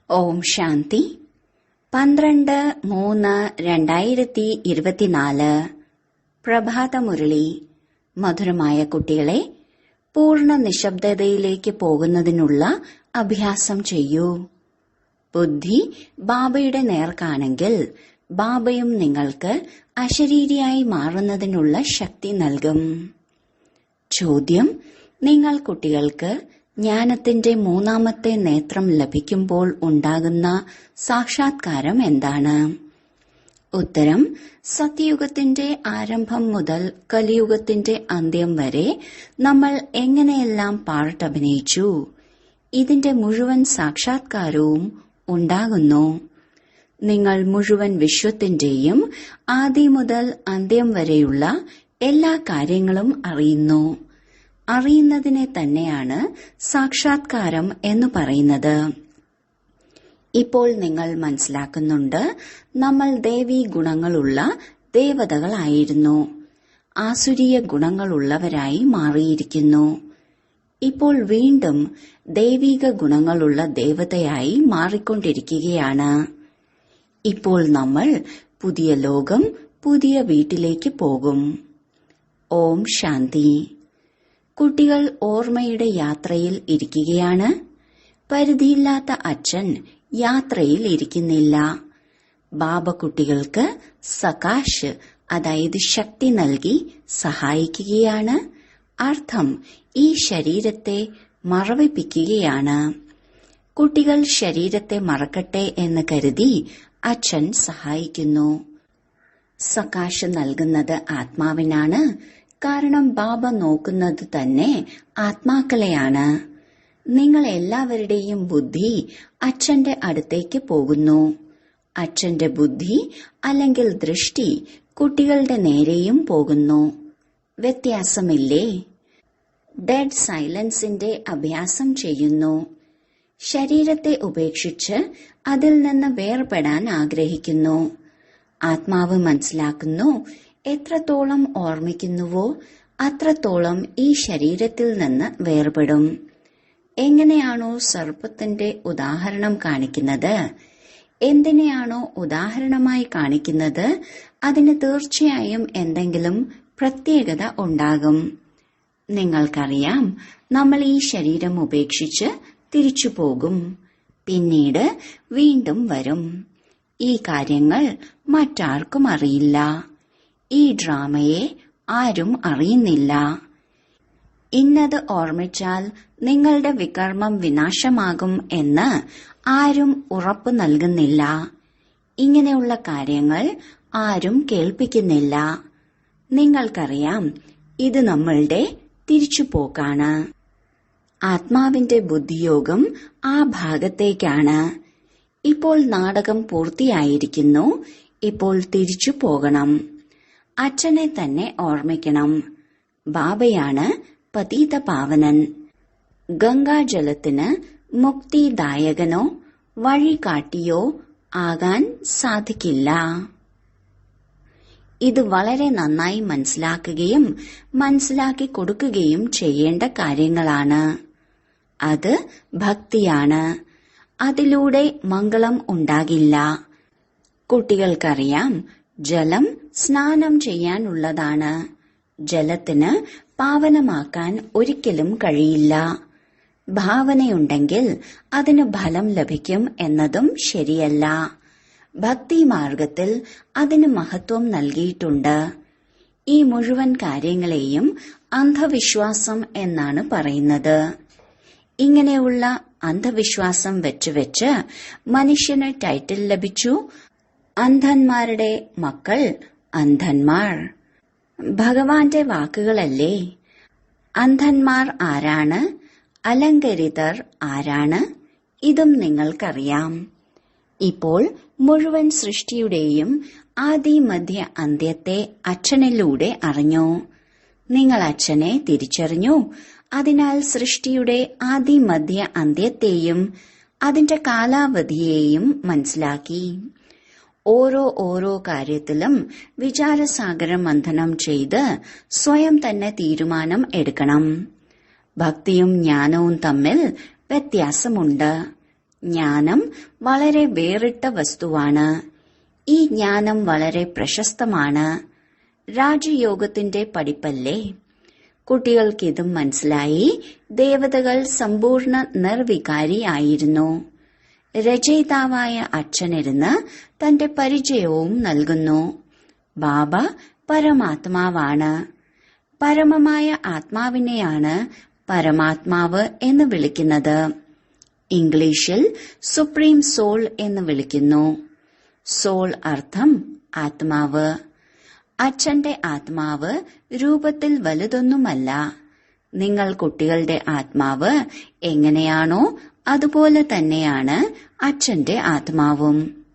ഓം ശാന്തി 12/3/2024 പ്രഭാതമുരളി. മധുരമായ കുട്ടികളെ, പൂർണ്ണ നിശബ്ദതയിലേക്ക് പോകുന്നതിനുള്ള അഭ്യാസം ചെയ്യൂ. ബുദ്ധി ബാബയുടെ നേർക്കാണെങ്കിൽ ബാബയും നിങ്ങൾക്ക് അശരീരിയായി മാറുന്നതിനുള്ള ശക്തി നൽകും. ചോദ്യം: നിങ്ങൾ കുട്ടികൾക്ക് ജ്ഞാനത്തിന്റെ മൂന്നാമത്തെ നേത്രം ലഭിക്കുമ്പോൾ ഉണ്ടാകുന്ന സാക്ഷാത്കാരം എന്താണ്? ഉത്തരം: സത്യയുഗത്തിന്റെ ആരംഭം മുതൽ കലിയുഗത്തിന്റെ അന്ത്യം വരെ നമ്മൾ എങ്ങനെയെല്ലാം പാർട്ട് അഭിനയിച്ചു, ഇതിന്റെ മുഴുവൻ സാക്ഷാത്കാരവും ഉണ്ടാകുന്നു. നിങ്ങൾ മുഴുവൻ വിശ്വത്തിന്റെയും ആദി മുതൽ അന്ത്യം വരെയുള്ള എല്ലാ കാര്യങ്ങളും അറിയുന്നു. അറിയുന്നതിനെ തന്നെയാണ് സാക്ഷാത്കാരം എന്ന് പറയുന്നത്. ഇപ്പോൾ നിങ്ങൾ മനസ്സിലാക്കുന്നുണ്ട്, നമ്മൾ ദേവീ ഗുണങ്ങളുള്ള ദേവതകളായിരുന്നു, ആസുരീയ ഗുണങ്ങളുള്ളവരായി മാറിയിരിക്കുന്നു. ഇപ്പോൾ വീണ്ടും ദൈവിക ഗുണങ്ങളുള്ള ദേവതയായി മാറിക്കൊണ്ടിരിക്കുകയാണ്. ഇപ്പോൾ നമ്മൾ പുതിയ ലോകം, പുതിയ വീട്ടിലേക്ക് പോകും. ഓം ശാന്തി. കുട്ടികൾ ഓർമ്മയുടെ യാത്രയിൽ ഇരിക്കുകയാണ്. പരിധിയില്ലാത്ത അച്ഛൻ യാത്രയിൽ ഇരിക്കുന്നില്ല. ബാബ കുട്ടികൾക്ക് സകാശ്, അതായത് ശക്തി നൽകി സഹായിക്കുകയാണ്. അർത്ഥം ഈ ശരീരത്തെ മറവിപ്പിക്കുകയാണ്. കുട്ടികൾ ശരീരത്തെ മറക്കട്ടെ എന്ന് കരുതി അച്ഛൻ സഹായിക്കുന്നു. സകാശ് നൽകുന്നത് ആത്മാവിനാണ്. കാരണം ബാബ നോക്കുന്നത് തന്നെ ആത്മാക്കളെയാണ്. നിങ്ങൾ എല്ലാവരുടെയും ബുദ്ധി അച്ഛന്റെ അടുത്തേക്ക് പോകുന്നു. അച്ഛന്റെ ബുദ്ധി അല്ലെങ്കിൽ ദൃഷ്ടി കുട്ടികളുടെ നേരെയും പോകുന്നു. വ്യത്യാസമില്ലേ? ഡെഡ് സൈലൻസിന്റെ അഭ്യാസം ചെയ്യുന്നു. ശരീരത്തെ ഉപേക്ഷിച്ച് അതിൽ നിന്ന് വേർപെടാൻ ആഗ്രഹിക്കുന്നു. ആത്മാവ് മനസ്സിലാക്കുന്നു, എത്രത്തോളം ഓർമ്മിക്കുന്നുവോ അത്രത്തോളം ഈ ശരീരത്തിൽ നിന്ന് വേർപെടും. എങ്ങനെയാണോ സർപ്പത്തിന്റെ ഉദാഹരണം കാണിക്കുന്നത്, എന്തിനെയാണോ ഉദാഹരണമായി കാണിക്കുന്നത്, അതിന് തീർച്ചയായും എന്തെങ്കിലും പ്രത്യേകത ഉണ്ടാകും. നിങ്ങൾക്കറിയാം, നമ്മൾ ഈ ശരീരം ഉപേക്ഷിച്ച് തിരിച്ചു പോകും, പിന്നീട് വീണ്ടും വരും. ഈ കാര്യങ്ങൾ മറ്റാർക്കും അറിയില്ല. ഈ ഡ്രാമയെ ആരും അറിയുന്നില്ല. ഇന്നത് ഓർമ്മിച്ചാൽ നിങ്ങളുടെ വികർമ്മം വിനാശമാകും എന്ന് ആരും ഉറപ്പു നൽകുന്നില്ല. ഇങ്ങനെയുള്ള കാര്യങ്ങൾ ആരും കേൾപ്പിക്കുന്നില്ല. നിങ്ങൾക്കറിയാം, ഇത് നമ്മളുടെ തിരിച്ചുപോക്കാണ്. ആത്മാവിന്റെ ബുദ്ധിയോഗം ആ ഭാഗത്തേക്കാണ്. ഇപ്പോൾ നാടകം പൂർത്തിയായിരിക്കുന്നു. ഇപ്പോൾ തിരിച്ചു പോകണം. അച്ഛനെ തന്നെ ഓർമ്മിക്കണം. ബാബയാണ് പതീത പാവനൻ. ഗംഗാജലത്തിന് മുക്തിദായകനോ വഴികാട്ടിയോ ആകാൻ സാധിക്കില്ല. ഇത് വളരെ നന്നായി മനസ്സിലാക്കുകയും മനസ്സിലാക്കി കൊടുക്കുകയും ചെയ്യേണ്ട കാര്യങ്ങളാണ്. അത് ഭക്തിയാണ്. അതിലൂടെ മംഗളം ഉണ്ടാകില്ല. കുട്ടികൾക്കറിയാം, ജലം സ്നാനം ചെയ്യാനുള്ളതാണ്. ജലത്തിന് പാവനമാക്കാൻ ഒരിക്കലും കഴിയില്ല. ഭാവനയുണ്ടെങ്കിൽ അതിന് ഫലം ലഭിക്കും എന്നതും ശരിയല്ല. ഭക്തി മാർഗത്തിൽ അതിന് മഹത്വം നൽകിയിട്ടുണ്ട്. ഈ മുഴുവൻ കാര്യങ്ങളെയും അന്ധവിശ്വാസം എന്നാണ് പറയുന്നത്. ഇങ്ങനെയുള്ള അന്ധവിശ്വാസം വെച്ച് മനുഷ്യന് ടൈറ്റിൽ ലഭിച്ചു, അന്ധന്മാരുടെ മക്കൾ അന്ധന്മാർ. ഭഗവാന്റെ വാക്കുകളല്ലേ? അന്ധന്മാർ ആരാണ്? അലങ്കരിതർ ആരാണ്? ഇതും നിങ്ങൾക്കറിയാം. ഇപ്പോൾ മുഴുവൻ സൃഷ്ടിയുടെയും ആദി മധ്യ അന്ത്യത്തെ അച്ഛനിലൂടെ അറിഞ്ഞു. നിങ്ങൾ അച്ഛനെ തിരിച്ചറിഞ്ഞു. അതിനാൽ സൃഷ്ടിയുടെ ആദി മധ്യ അന്ത്യത്തെയും അതിന്റെ കാലാവധിയെയും മനസ്സിലാക്കി. ഓരോ കാര്യത്തിലും വിചാരസാഗര മന്ഥനം ചെയ്ത് സ്വയം തന്നെ തീരുമാനം എടുക്കണം. ഭക്തിയും ജ്ഞാനവും തമ്മിൽ വ്യത്യാസമുണ്ട്. ജ്ഞാനം വളരെ വേറിട്ട വസ്തുവാണ്. ഈ ജ്ഞാനം വളരെ പ്രശസ്തമാണ്. രാജയോഗത്തിന്റെ പഠിപ്പല്ലേ? കുട്ടികൾക്കിതും മനസ്സിലായി. ദേവതകൾ സമ്പൂർണ്ണ നിർവികാരിയായിരുന്നു. രചയിതാവായ അച്ഛനിരുന്ന് തന്റെ പരിചയവും നൽകുന്നു. ബാബ പരമാത്മാവാണ്. പരമമായ ആത്മാവിനെയാണ് പരമാത്മാവ് എന്ന് വിളിക്കുന്നത്. ഇംഗ്ലീഷിൽ സുപ്രീം സോൾ എന്ന് വിളിക്കുന്നു. സോൾ അർത്ഥം ആത്മാവ്. അച്ഛന്റെ ആത്മാവ് രൂപത്തിൽ വലുതൊന്നുമല്ല. നിങ്ങൾ കുട്ടികളുടെ ആത്മാവ് എങ്ങനെയാണോ അതുപോലെ തന്നെയാണ് അച്ഛന്റെ ആത്മാവും.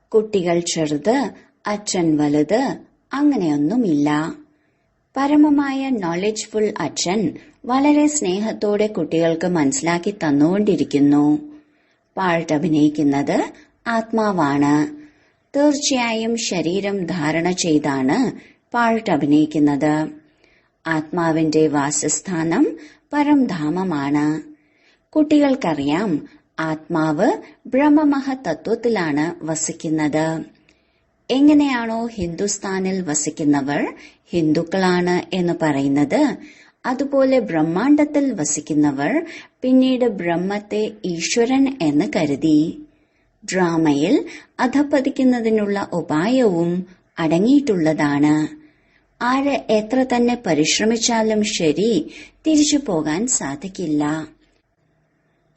കുട്ടികൾ ചെറുത്, അച്ഛൻ വലുത്, അങ്ങനെയൊന്നുമില്ല. പരമമായ നോളജ്ഫുൾ അച്ഛൻ വളരെ സ്നേഹത്തോടെ കുട്ടികൾക്ക് മനസ്സിലാക്കി തന്നുകൊണ്ടിരിക്കുന്നു. പാട്ട് അഭിനയിക്കുന്നത് ആത്മാവാണ്. തീർച്ചയായും ശരീരം ധാരണ ചെയ്താണ് പാട്ട് അഭിനയിക്കുന്നത്. ആത്മാവിന്റെ വാസസ്ഥാനം പരംധാമമാണ്. കുട്ടികൾക്കറിയാം, ആത്മാവ് ബ്രഹ്മമഹതത്വത്തിലാണ് വസിക്കുന്നത്. എങ്ങനെയാണോ ഹിന്ദുസ്ഥാനിൽ വസിക്കുന്നവർ ഹിന്ദുക്കളാണ് എന്ന് പറയുന്നത്, അതുപോലെ ബ്രഹ്മാണ്ടത്തിൽ വസിക്കുന്നവർ പിന്നീട് ബ്രഹ്മത്തെ ഈശ്വരൻ എന്ന് കരുതി. ഡ്രാമയിൽ അധപ്പതിക്കുന്നതിനുള്ള ഉപായവും അടങ്ങിയിട്ടുള്ളതാണ്. ആര് എത്ര തന്നെ പരിശ്രമിച്ചാലും ശരി, തിരിച്ചു പോകാൻ സാധിക്കില്ല.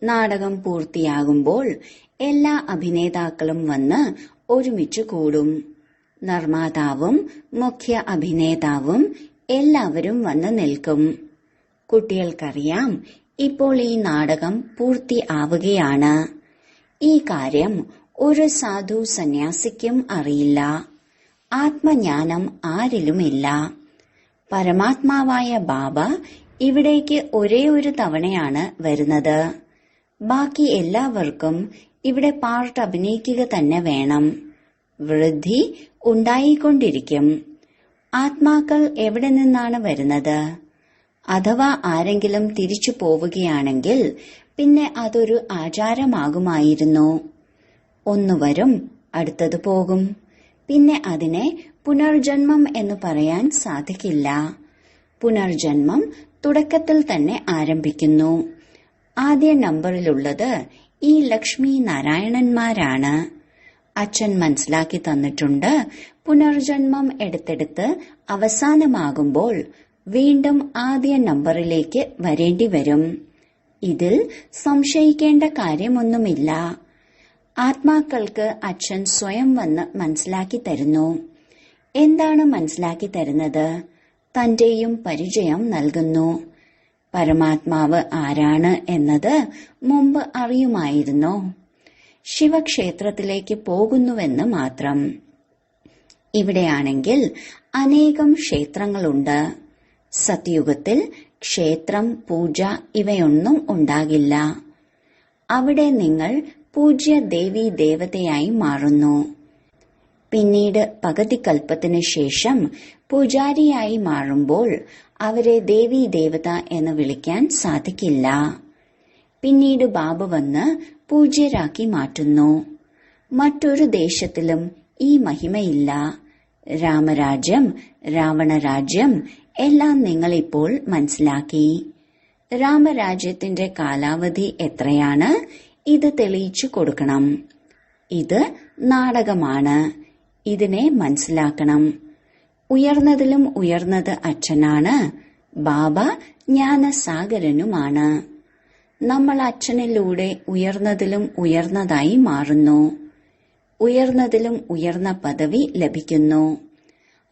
നാടകം പൂർത്തിയാകുമ്പോൾ എല്ലാ അഭിനേതാക്കളും വന്ന് ഒരുമിച്ച് കൂടും. നിർമ്മാതാവും മുഖ്യ അഭിനേതാവും എല്ലാവരും വന്ന് നിൽക്കും. കുട്ടികൾക്കറിയാം, ഇപ്പോൾ ഈ നാടകം പൂർത്തിയാവുകയാണ്. ഈ കാര്യം ഒരു സാധു സന്യാസിക്കും അറിയില്ല. ആത്മജ്ഞാനം ആരിലുമില്ല. പരമാത്മാവായ ബാബ ഇവിടേക്ക് ഒരേ ഒരു തവണയാണ് വരുന്നത്. ബാക്കി എല്ലാവർക്കും ഇവിടെ പാർട്ട് അഭിനയിക്കുക തന്നെ വേണം. വൃദ്ധി ഉണ്ടായിക്കൊണ്ടിരിക്കും. ആത്മാക്കൾ എവിടെ നിന്നാണ് വരുന്നത്? അഥവാ ആരെങ്കിലും തിരിച്ചു പോവുകയാണെങ്കിൽ പിന്നെ അതൊരു ആചാരമാകുമായിരുന്നു. ഒന്ന് വരും, അടുത്തത് പോകും. പിന്നെ അതിനെ പുനർജന്മം എന്ന് പറയാൻ സാധിക്കില്ല. പുനർജന്മം തുടക്കത്തിൽ തന്നെ ആരംഭിക്കുന്നു. ആദ്യ നമ്പറിലുള്ളത് ഈ ലക്ഷ്മി നാരായണന്മാരാണ്. അച്ഛൻ മനസ്സിലാക്കി തന്നിട്ടുണ്ട്, പുനർജന്മം എടുത്തെടുത്ത് അവസാനമാകുമ്പോൾ വീണ്ടും ആദ്യ നമ്പറിലേക്ക് വരേണ്ടി വരും. ഇതിൽ സംശയിക്കേണ്ട കാര്യമൊന്നുമില്ല. ആത്മാക്കൾക്ക് അച്ഛൻ സ്വയം വന്ന് മനസ്സിലാക്കി തരുന്നു. എന്താണ് മനസ്സിലാക്കി തരുന്നത്? തന്റെയും പരിചയം നൽകുന്നു. പരമാത്മാവ് ആരാണ് എന്നത് മുമ്പ് അറിയുമായിരുന്നോ? ശിവക്ഷേത്രത്തിലേക്ക് പോകുന്നുവെന്ന് മാത്രം. ഇവിടെയാണെങ്കിൽ അനേകം ക്ഷേത്രങ്ങളുണ്ട്. സത്യുഗത്തിൽ ക്ഷേത്രം, പൂജ ഇവയൊന്നും ഉണ്ടാകില്ല. അവിടെ നിങ്ങൾ പൂജ്യ ദേവീ ദേവതയായി മാറുന്നു. പിന്നീട് പകുതി കൽപ്പത്തിനു ശേഷം പൂജാരിയായി മാറുമ്പോൾ അവരെ ദേവീ ദേവത എന്ന് വിളിക്കാൻ സാധിക്കില്ല. പിന്നീട് ബാബ വന്ന് പൂജ്യരാക്കി മാറ്റുന്നു. മറ്റൊരു ദേശത്തിലും ഈ മഹിമയില്ല. രാമരാജ്യം, രാവണരാജ്യം എല്ലാം നിങ്ങളിപ്പോൾ മനസ്സിലാക്കി. രാമരാജ്യത്തിന്റെ കാലാവധി എത്രയാണ്? ഇത് തെളിയിച്ചു കൊടുക്കണം. ഇത് നാടകമാണ്. ഇതിനെ മനസ്സിലാക്കണം. ഉയർന്നതിലും ഉയർന്നത് അച്ഛനാണ്. ബാബ ജ്ഞാനസാഗരനുമാണ്. നമ്മൾ അച്ഛനിലൂടെ ഉയർന്നതിലും ഉയർന്നതായി മാറുന്നു. ഉയർന്നതിലും ഉയർന്ന പദവി ലഭിക്കുന്നു.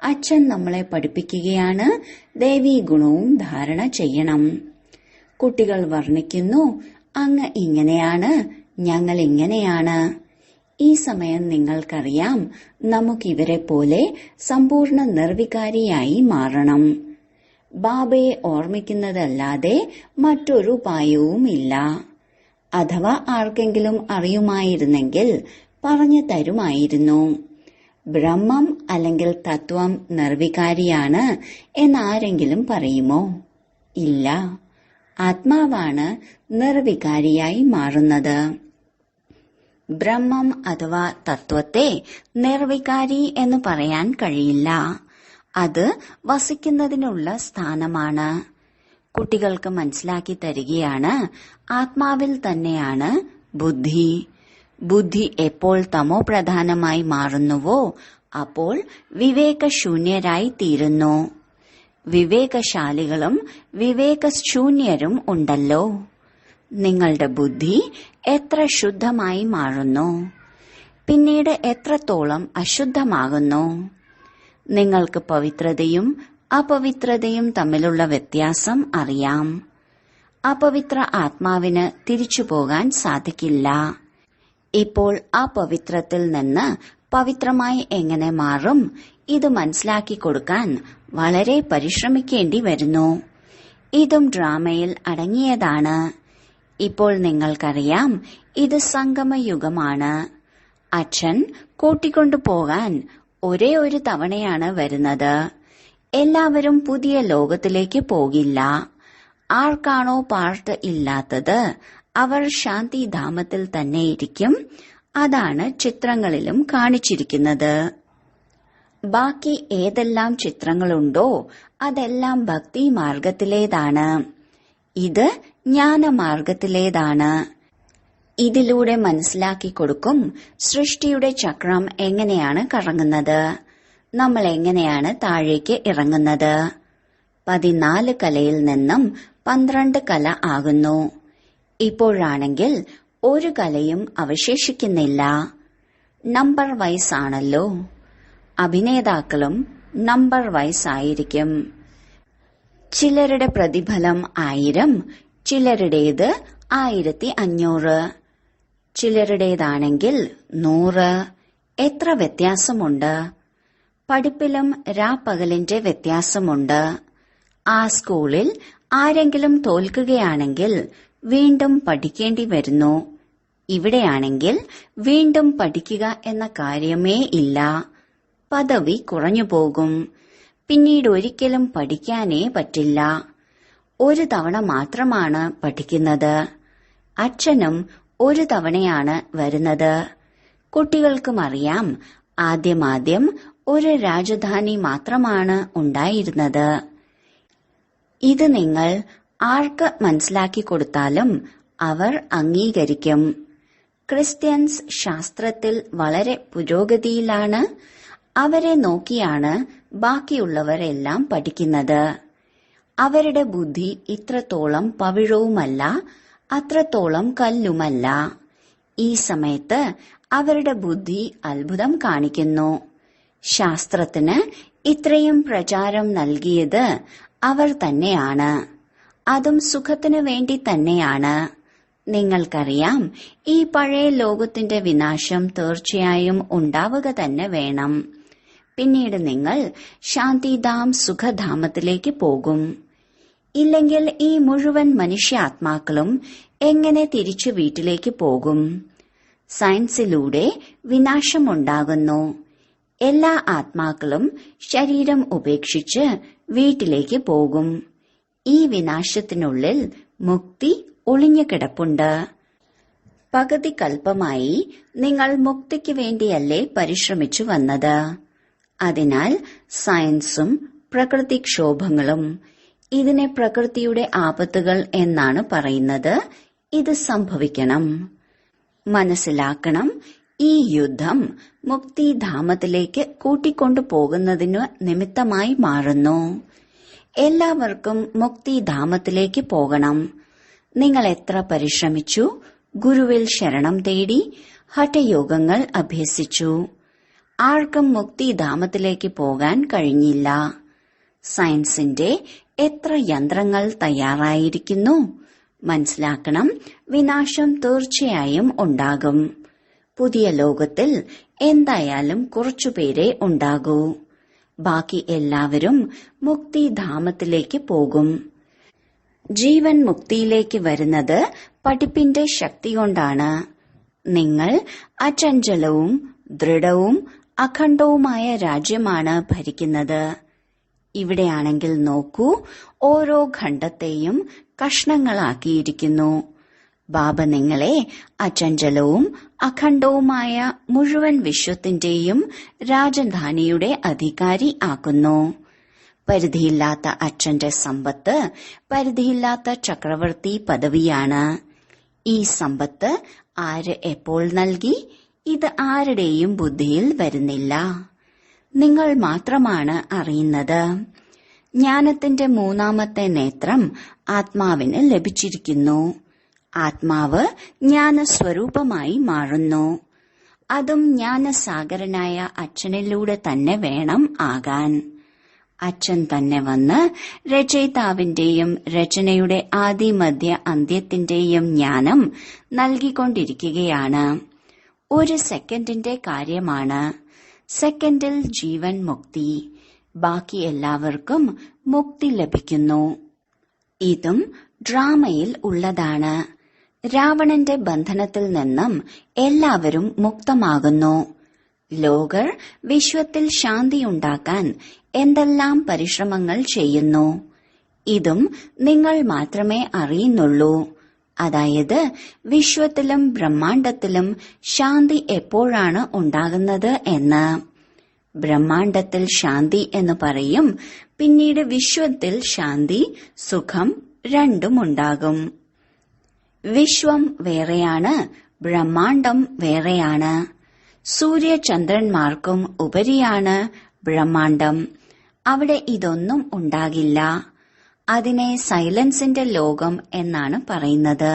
അച്ഛൻ നമ്മളെ പഠിപ്പിക്കുകയാണ്. ദേവീ ഗുണവും ധാരണ ചെയ്യണം. കുട്ടികൾ വർണ്ണിക്കുന്നു, അങ്ങ് ഇങ്ങനെയാണ്, ഞങ്ങൾ ഇങ്ങനെയാണ്. ഈ സമയം നിങ്ങൾക്കറിയാം, നമുക്കിവരെ പോലെ സമ്പൂർണ്ണ നിർവികാരിയായി മാറണം. ബാബയെ ഓർമ്മിക്കുന്നതല്ലാതെ മറ്റൊരു ഉപായവുമില്ല. അഥവാ ആർക്കെങ്കിലും അറിയുമായിരുന്നെങ്കിൽ പറഞ്ഞു തരുമായിരുന്നു. ബ്രഹ്മം അല്ലെങ്കിൽ തത്വം നിർവികാരിയാണ് എന്നാരെങ്കിലും പറയുമോ? ഇല്ല. ആത്മാവാണ് നിർവികാരിയായി മാറുന്നത്. ബ്രഹ്മം അഥവാ തത്വത്തെ നിർവികാരി എന്ന് പറയാൻ കഴിയില്ല. അത് വസിക്കുന്നതിനുള്ള സ്ഥാനമാണ്. കുട്ടികൾക്ക് മനസ്സിലാക്കി തരികയാണ്, ആത്മാവിൽ തന്നെയാണ് ബുദ്ധി. ബുദ്ധി എപ്പോൾ തമോ പ്രധാനമായി മാറുന്നുവോ അപ്പോൾ വിവേകശൂന്യരായി തീരുന്നു. വിവേകശാലികളും വിവേകശൂന്യരും ഉണ്ടല്ലോ. നിങ്ങളുടെ ബുദ്ധി എത്ര ശുദ്ധമായി മാറുന്നു, പിന്നീട് എത്രത്തോളം അശുദ്ധമാകുന്നു. നിങ്ങൾക്ക് പവിത്രതയും അപവിത്രതയും തമ്മിലുള്ള വ്യത്യാസം അറിയാം. അപവിത്ര ആത്മാവിന് തിരിച്ചു പോകാൻ സാധിക്കില്ല. ഇപ്പോൾ അപവിത്രത്തിൽ നിന്ന് പവിത്രമായി എങ്ങനെ മാറും, ഇത് മനസ്സിലാക്കി കൊടുക്കാൻ വളരെ പരിശ്രമിക്കേണ്ടി വരുന്നു. ഇതും ഡ്രാമയിൽ അടങ്ങിയതാണ്. ഇപ്പോൾ നിങ്ങൾക്കറിയാം, ഇത് സംഗമയുഗമാണ്. അച്ഛൻ കൂട്ടിക്കൊണ്ടു പോകാൻ ഒരേ ഒരു തവണയാണ് വരുന്നത്. എല്ലാവരും പുതിയ ലോകത്തിലേക്ക് പോകില്ല. ആർക്കാണോ പാർട്ട് ഇല്ലാത്തത് അവർ ശാന്തിധാമത്തിൽ തന്നെ ഇരിക്കും. അതാണ് ചിത്രങ്ങളിലും കാണിച്ചിരിക്കുന്നത്. ബാക്കി ഏതെല്ലാം ചിത്രങ്ങളുണ്ടോ അതെല്ലാം ഭക്തി മാർഗത്തിലേതാണ്. ഇത് ജ്ഞാനമാർഗത്തിലേതാണ്. ഇതിലൂടെ മനസ്സിലാക്കി കൊടുക്കും സൃഷ്ടിയുടെ ചക്രം എങ്ങനെയാണ് കറങ്ങുന്നത്, നമ്മൾ എങ്ങനെയാണ് താഴേക്ക് ഇറങ്ങുന്നത്. 14 കലയിൽ നിന്നും 12 കല ആകുന്നു. ഇപ്പോഴാണെങ്കിൽ ഒരു കലയും അവശേഷിക്കുന്നില്ല. നമ്പർ വൈസ് ആണല്ലോ. അഭിനേതാക്കളും നമ്പർ വൈസ് ആയിരിക്കും. ചിലരുടെ പ്രതിഫലം 1000, ചിലരുടേത് 1500, ചിലരുടേതാണെങ്കിൽ 100. എത്ര വ്യത്യാസമുണ്ട്! പഠിപ്പിലും രാപ്പകലിന്റെ വ്യത്യാസമുണ്ട്. ആ സ്കൂളിൽ ആരെങ്കിലും തോൽക്കുകയാണെങ്കിൽ വീണ്ടും പഠിക്കേണ്ടി വരുന്നു. ഇവിടെയാണെങ്കിൽ വീണ്ടും പഠിക്കുക എന്ന കാര്യമേ ഇല്ല. പദവി കുറഞ്ഞു പോകും. പിന്നീട് ഒരിക്കലും പഠിക്കാനേ പറ്റില്ല. ഒരു തവണ മാത്രമാണ് പഠിക്കുന്നത്. അച്ഛനും ഒരു തവണയാണ് വരുന്നത്. കുട്ടികൾക്കും അറിയാം, ആദ്യം ഒരു രാജധാനി മാത്രമാണ് ഉണ്ടായിരുന്നത്. ഇത് നിങ്ങൾ ആർക്ക് മനസ്സിലാക്കി കൊടുത്താലും അവർ അംഗീകരിക്കും. ക്രിസ്ത്യൻസ് ശാസ്ത്രത്തിൽ വളരെ പുരോഗതിയിലാണ്. അവരെ നോക്കിയാണ് ബാക്കിയുള്ളവരെല്ലാം പഠിക്കുന്നത്. അവരുടെ ബുദ്ധി ഇത്രത്തോളം പവിഴവുമല്ല, അത്രത്തോളം കല്ലുമല്ല. ഈ സമയത്ത് അവരുടെ ബുദ്ധി അത്ഭുതം കാണിക്കുന്നു. ശാസ്ത്രത്തിന് ഇത്രയും പ്രചാരം നൽകിയത് അവർ തന്നെയാണ്. അതും സുഖത്തിനു വേണ്ടി തന്നെയാണ്. നിങ്ങൾക്കറിയാം, ഈ പഴയ ലോകത്തിന്റെ വിനാശം തീർച്ചയായും ഉണ്ടാവുക തന്നെ വേണം. പിന്നീട് നിങ്ങൾ ശാന്തിധാം സുഖധാമത്തിലേക്ക് പോകും. ഇല്ലെങ്കിൽ ഈ മുഴുവൻ മനുഷ്യാത്മാക്കളും എങ്ങനെ തിരിച്ചു വീട്ടിലേക്ക് പോകും? സയൻസിലൂടെ വിനാശമുണ്ടാകുന്നു. എല്ലാ ആത്മാക്കളും ശരീരം ഉപേക്ഷിച്ച് വീട്ടിലേക്ക് പോകും. ഈ വിനാശത്തിനുള്ളിൽ മുക്തി ഒളിഞ്ഞു കിടപ്പുണ്ട്. പകുതി കൽപ്പമായി നിങ്ങൾ മുക്തിക്ക് വേണ്ടിയല്ലേ പരിശ്രമിച്ചു വന്നത്? അതിനാൽ സയൻസും പ്രകൃതിക്ഷോഭങ്ങളും, ഇതിനെ പ്രകൃതിയുടെ ആപത്തുകൾ എന്നാണ് പറയുന്നത്. ഇത് സംഭവിക്കണം. മനസ്സിലാക്കണം, ഈ യുദ്ധം മുക്തിധാമത്തിലേക്ക് കൂട്ടിക്കൊണ്ടു പോകുന്നതിന് നിമിത്തമായി മാറുന്നു. എല്ലാവർക്കും മുക്തിധാമത്തിലേക്ക് പോകണം. നിങ്ങൾ എത്ര പരിശ്രമിച്ചു, ഗുരുവിൽ ശരണം തേടി, ഹഠയോഗങ്ങൾ അഭ്യസിച്ചു. ആർക്കും മുക്തിധാമത്തിലേക്ക് പോകാൻ കഴിഞ്ഞില്ല. സയൻസിന്റെ എത്ര യന്ത്രങ്ങൾ തയ്യാറായിരിക്കുന്നു. മനസ്സിലാക്കണം, വിനാശം തീർച്ചയായും ഉണ്ടാകും. പുതിയ ലോകത്തിൽ എന്തായാലും കുറച്ചുപേരെ ഉണ്ടാകൂ. ബാക്കി എല്ലാവരും മുക്തിധാമത്തിലേക്ക് പോകും. ജീവൻ മുക്തിയിലേക്ക് വരുന്നത് പഠിപ്പിന്റെ ശക്തി കൊണ്ടാണ്. നിങ്ങൾ അചഞ്ചലവും ദൃഢവും അഖണ്ഡവുമായ രാജ്യമാണ് ഭരിക്കുന്നത്. ഇവിടെയാണെങ്കിൽ നോക്കൂ, ഓരോ ഖണ്ഡത്തെയും കഷ്ണങ്ങളാക്കിയിരിക്കുന്നു. ബാബ നിങ്ങളെ അചഞ്ചലവും അഖണ്ഡവുമായ മുഴുവൻ വിശ്വത്തിന്റെയും രാജധാനിയുടെ അധികാരി ആക്കുന്നു. പരിധിയില്ലാത്ത അച്ഛന്റെ സമ്പത്ത് പരിധിയില്ലാത്ത ചക്രവർത്തി പദവിയാണ്. ഈ സമ്പത്ത് ആര് എപ്പോൾ നൽകി? ഇത് ആരുടെയും ബുദ്ധിയിൽ വരുന്നില്ല. നിങ്ങൾ മാത്രമാണ് അറിയുന്നത്. ജ്ഞാനത്തിന്റെ മൂന്നാമത്തെ നേത്രം ആത്മാവിന് ലഭിച്ചിരിക്കുന്നു. ആത്മാവ് ജ്ഞാനസ്വരൂപമായി മാറുന്നു. അതും ജ്ഞാനസാഗരനായ അച്ഛനിലൂടെ തന്നെ വേണം ആകാൻ. അച്ഛൻ തന്നെ വന്ന് രചയിതാവിന്റെയും രചനയുടെ ആദി മധ്യ അന്ത്യത്തിന്റെയും ജ്ഞാനം നൽകിക്കൊണ്ടിരിക്കുകയാണ്. ഒരു സെക്കൻഡിന്റെ കാര്യമാണ്. സെക്കൻഡിൽ ജീവൻ മുക്തി. ബാക്കി എല്ലാവർക്കും മുക്തി ലഭിക്കുന്നു. ഇതും ഡ്രാമയിൽ ഉള്ളതാണ്. രാവണന്റെ ബന്ധനത്തിൽ നിന്നും എല്ലാവരും മുക്തമാകുന്നു. ലോകർ വിശ്വത്തിൽ ശാന്തിയുണ്ടാക്കാൻ എന്തെല്ലാം പരിശ്രമങ്ങൾ ചെയ്യുന്നു. ഇതും നിങ്ങൾ മാത്രമേ അറിയുന്നുള്ളൂ. അതായത് വിശ്വത്തിലും ബ്രഹ്മാണ്ടത്തിലും ശാന്തി എപ്പോഴാണ് ഉണ്ടാകുന്നത് എന്ന്. ബ്രഹ്മാണ്ടത്തിൽ ശാന്തി എന്ന് പറയും. പിന്നീട് വിശ്വത്തിൽ ശാന്തി, സുഖം രണ്ടുമുണ്ടാകും. വിശ്വം വേറെയാണ്, ബ്രഹ്മാണ്ടം വേറെയാണ്. സൂര്യചന്ദ്രന്മാർക്കും ഉപരിയാണ് ബ്രഹ്മാണ്ടം. അവിടെ ഇതൊന്നും ഉണ്ടാകില്ല. അതിനെ സൈലൻസിന്റെ ലോകം എന്നാണ് പറയുന്നത്.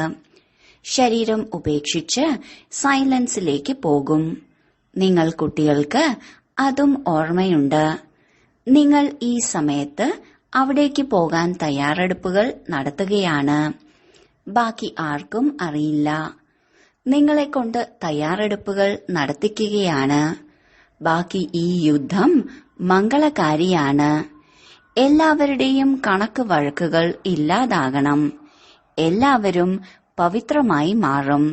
ശരീരം ഉപേക്ഷിച്ച് സൈലൻസിലേക്ക് പോകും. നിങ്ങൾ കുട്ടികൾക്ക് അതും ഓർമ്മയുണ്ട്. നിങ്ങൾ ഈ സമയത്ത് അവിടേക്ക് പോകാൻ തയ്യാറെടുപ്പുകൾ നടത്തുകയാണ്. ബാക്കി ആർക്കും അറിയില്ല. നിങ്ങളെ കൊണ്ട് തയ്യാറെടുപ്പുകൾ നടത്തിക്കുകയാണ്. ബാക്കി ഈ യുദ്ധം മംഗളകാരിയാണ്. എല്ലാവരുടെയും കണക്ക് വഴക്കുകൾ ഇല്ലാതാകണം. എല്ലാവരും പവിത്രമായി മാറും.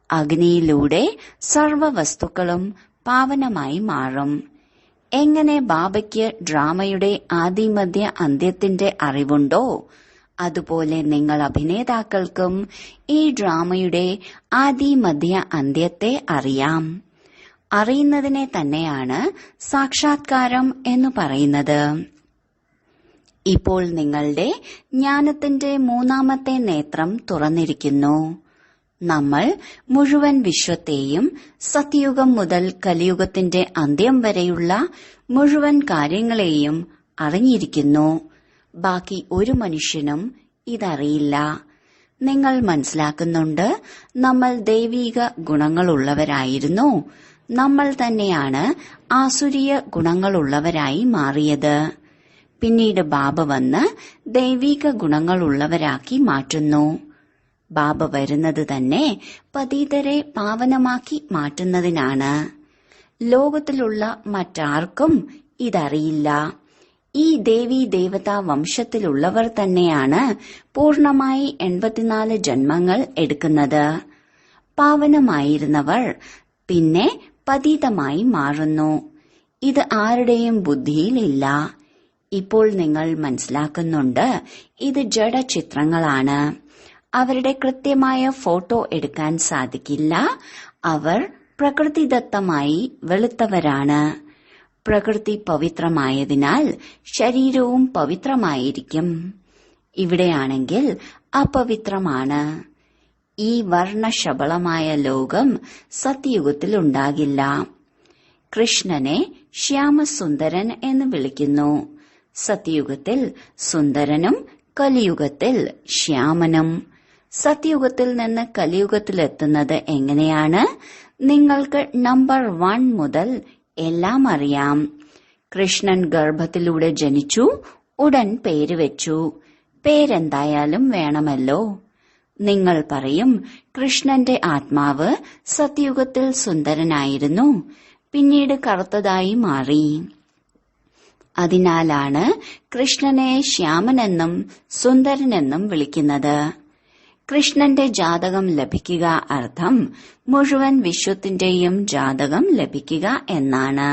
അഗ്നിയിലൂടെ സർവ വസ്തുക്കളും പാവനമായി മാറും. എങ്ങനെ ബാബയ്ക്ക് ഡ്രാമയുടെ ആദിമധ്യ അന്ത്യത്തിന്റെ അറിവുണ്ടോ, അതുപോലെ നിങ്ങൾ അഭിനേതാക്കൾക്കും ഈ ഡ്രാമയുടെ ആദിമധ്യ അന്ത്യത്തെ അറിയാം. അറിയുന്നതിനെ തന്നെയാണ് സാക്ഷാത്കാരം എന്ന് പറയുന്നത്. ഇപ്പോൾ നിങ്ങളുടെ ജ്ഞാനത്തിന്റെ മൂന്നാമത്തെ നേത്രം തുറന്നിരിക്കുന്നു. നമ്മൾ മുഴുവൻ വിശ്വത്തെയും സത്യയുഗം മുതൽ കലിയുഗത്തിന്റെ അന്ത്യം വരെയുള്ള മുഴുവൻ കാര്യങ്ങളെയും അറിഞ്ഞിരിക്കുന്നു. ബാക്കി ഒരു മനുഷ്യനും ഇതറിയില്ല. നിങ്ങൾ മനസ്സിലാക്കുന്നുണ്ട്, നമ്മൾ ദൈവീക ഗുണങ്ങളുള്ളവരായിരുന്നു. നമ്മൾ തന്നെയാണ് ആസുരീയ ഗുണങ്ങളുള്ളവരായി മാറിയത്. പിന്നീട് ബാബ വന്ന് ദൈവീക ഗുണങ്ങളുള്ളവരാക്കി മാറ്റുന്നു. ബാബ വരുന്നത് തന്നെ പതീതരെ പാവനമാക്കി മാറ്റുന്നതിനാണ്. ലോകത്തിലുള്ള മറ്റാർക്കും ഇതറിയില്ല. ഈ ദേവീ ദേവതാ വംശത്തിലുള്ളവർ തന്നെയാണ് പൂർണമായി 84 ജന്മങ്ങൾ എടുക്കുന്നത്. പാവനമായിരുന്നവർ പിന്നെ പതീതമായി മാറുന്നു. ഇത് ആരുടെയും ബുദ്ധിയിലില്ല. ഇപ്പോൾ നിങ്ങൾ മനസ്സിലാക്കുന്നുണ്ട്, ഇത് ജഡചിത്രങ്ങളാണ്. അവരുടെ കൃത്യമായ ഫോട്ടോ എടുക്കാൻ സാധിക്കില്ല. അവർ പ്രകൃതിദത്തമായി വെളുത്തവരാണ്. പ്രകൃതി പവിത്രമായതിനാൽ ശരീരവും പവിത്രമായിരിക്കും. ഇവിടെയാണെങ്കിൽ അപവിത്രമാണ്. ഈ വർണ്ണശബളമായ ലോകം സത്യയുഗത്തിൽ ഉണ്ടാകില്ല. കൃഷ്ണനെ ശ്യാമസുന്ദരൻ എന്ന് വിളിക്കുന്നു. സത്യയുഗത്തിൽ സുന്ദരനും കലിയുഗത്തിൽ ശ്യാമനും. സത്യയുഗത്തിൽ നിന്ന് കലിയുഗത്തിലെത്തുന്നത് എങ്ങനെയാണ്? നിങ്ങൾക്ക് നമ്പർ 1 മുതൽ എല്ലാം അറിയാം. കൃഷ്ണൻ ഗർഭത്തിലൂടെ ജനിച്ചു, ഉടൻ പേര് വെച്ചു. പേരെന്തായാലും വേണമല്ലോ. നിങ്ങൾ പറയും, കൃഷ്ണന്റെ ആത്മാവ് സത്യയുഗത്തിൽ സുന്ദരനായിരുന്നു, പിന്നീട് കറുത്തതായി മാറി. അതിനാലാണ് കൃഷ്ണനെ ശ്യാമനെന്നും സുന്ദരനെന്നും വിളിക്കുന്നത്. കൃഷ്ണന്റെ ജാതകം ലഭിക്കുക അർത്ഥം മുഴുവൻ വിശ്വത്തിന്റെയും ജാതകം ലഭിക്കുക എന്നാണ്.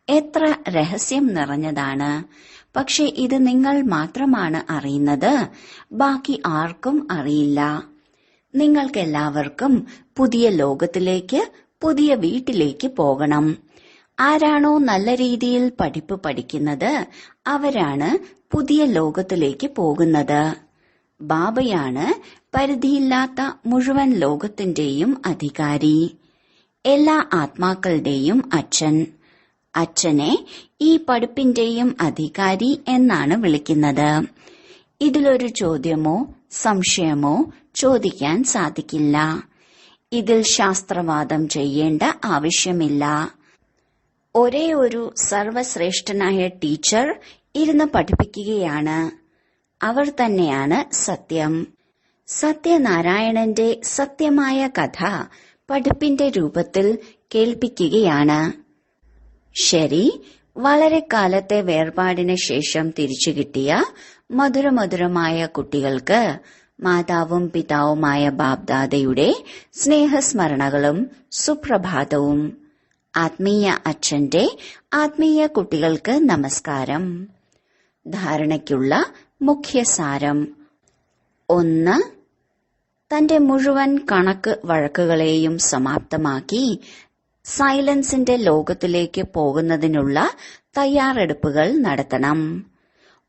എത്ര രഹസ്യം നിറഞ്ഞതാണ്. പക്ഷെ ഇത് നിങ്ങൾ മാത്രമാണ് അറിയുന്നത്. ബാക്കി ആർക്കും അറിയില്ല. നിങ്ങൾക്കെല്ലാവർക്കും പുതിയ ലോകത്തിലേക്ക്, പുതിയ വീട്ടിലേക്ക് പോകണം. ആരാണോ നല്ല രീതിയിൽ പഠിപ്പ് പഠിക്കുന്നത് അവരാണ് പുതിയ ലോകത്തിലേക്ക് പോകുന്നത്. ബാബയാണ് പരിധിയില്ലാത്ത മുഴുവൻ ലോകത്തിന്റെയും അധികാരി, എല്ലാ ആത്മാക്കളുടെയും അച്ഛൻ. അച്ഛനെ ഈ പഠിപ്പിന്റെയും അധികാരി എന്നാണ് വിളിക്കുന്നത്. ഇതിലൊരു ചോദ്യമോ സംശയമോ ചോദിക്കാൻ സാധിക്കില്ല. ഇതിൽ ശാസ്ത്രവാദം ചെയ്യേണ്ട ആവശ്യമില്ല. ഒരേ ഒരു സർവശ്രേഷ്ഠനായ ടീച്ചർ ഇരുന്ന് പഠിപ്പിക്കുകയാണ്. അവർ തന്നെയാണ് സത്യം. സത്യനാരായണന്റെ സത്യമായ കഥ പഠിപ്പിന്റെ രൂപത്തിൽ കേൾപ്പിക്കുകയാണ്. ശരി, വളരെ കാലത്തെ വേർപാടിന് ശേഷം തിരിച്ചു കിട്ടിയ മധുരമധുരമായ കുട്ടികൾക്ക് മാതാവും പിതാവുമായ ബാബ്ദാദയുടെ സ്നേഹസ്മരണകളും സുപ്രഭാതവും. ആത്മീയ അച്ഛന്റെ ആത്മീയ കുട്ടികൾക്ക് നമസ്കാരം. ധാരണയ്ക്കുള്ള മുഖ്യസാരം: 1. തന്റെ മുഴുവൻ കണക്ക് വഴക്കുകളെയും സമാപ്തമാക്കി സൈലൻസിന്റെ ലോകത്തിലേക്ക് പോകുന്നതിനുള്ള തയ്യാറെടുപ്പുകൾ നടത്തണം.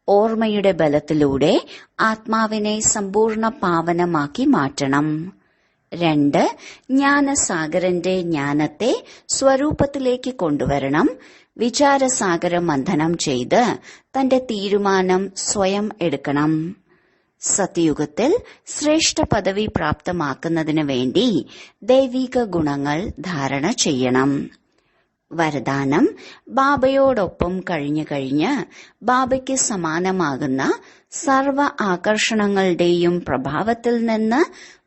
ഓർമ്മയുടെ ബലത്തിലൂടെ ആത്മാവിനെ സമ്പൂർണ്ണ പാവനമാക്കി മാറ്റണം. 2. ജ്ഞാനസാഗരന്റെ ജ്ഞാനത്തെ സ്വരൂപത്തിലേക്ക് കൊണ്ടുവരണം. വിചാരസാഗര മന്ഥനം ചെയ്ത് തന്റെ തീരുമാനം സ്വയം എടുക്കണം. സത്യയുഗത്തിൽ ശ്രേഷ്ഠ പദവി പ്രാപ്തമാക്കുന്നതിന് വേണ്ടി ദൈവിക ഗുണങ്ങൾ ധാരണ ചെയ്യണം. വരദാനം: ബാബയോടൊപ്പം കഴിഞ്ഞ് ബാബയ്ക്ക് സമാനമാകുന്ന സർവ ആകർഷണങ്ങളുടെയും പ്രഭാവത്തിൽ നിന്ന്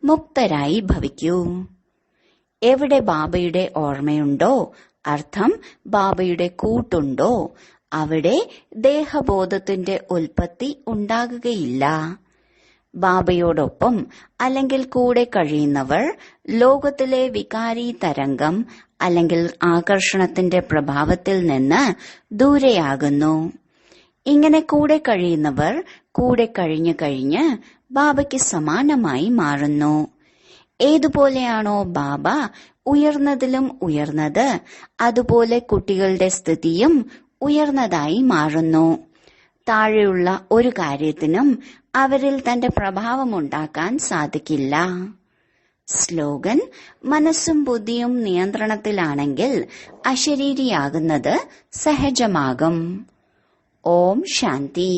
മുക്തരായി ഭവിക്കൂ. എവിടെ ബാബയുടെ ഓർമ്മയുണ്ടോ, അർത്ഥം ബാബയുടെ കൂട്ടുണ്ടോ, അവിടെ ദേഹബോധത്തിന്റെ ഉൽപ്പത്തി ഉണ്ടാകുകയില്ല. ബാബയോടൊപ്പം അല്ലെങ്കിൽ കൂടെ കഴിയുന്നവർ ലോകത്തിലെ വികാരി തരംഗം അല്ലെങ്കിൽ ആകർഷണത്തിന്റെ പ്രഭാവത്തിൽ നിന്ന് ദൂരെയാകുന്നു. ഇങ്ങനെ കൂടെ കഴിയുന്നവർ കൂടെ കഴിഞ്ഞ് ബാബയ്ക്ക് സമാനമായി മാറുന്നു. ഏതുപോലെയാണോ ബാബ ഉയർന്നതിലും ഉയർന്നത്, അതുപോലെ കുട്ടികളുടെ സ്ഥിതിയും ഉയർന്നതായി മാറുന്നു. താഴെയുള്ള ഒരു കാര്യത്തിനും അവരിൽ തന്റെ പ്രഭാവമുണ്ടാക്കാൻ സാധിക്കില്ല. സ്ലോഗൻ: മനസ്സും ബുദ്ധിയും നിയന്ത്രണത്തിലാണെങ്കിൽ അശരീരിയാകുന്നത് സഹജമാകും. ഓം ശാന്തി.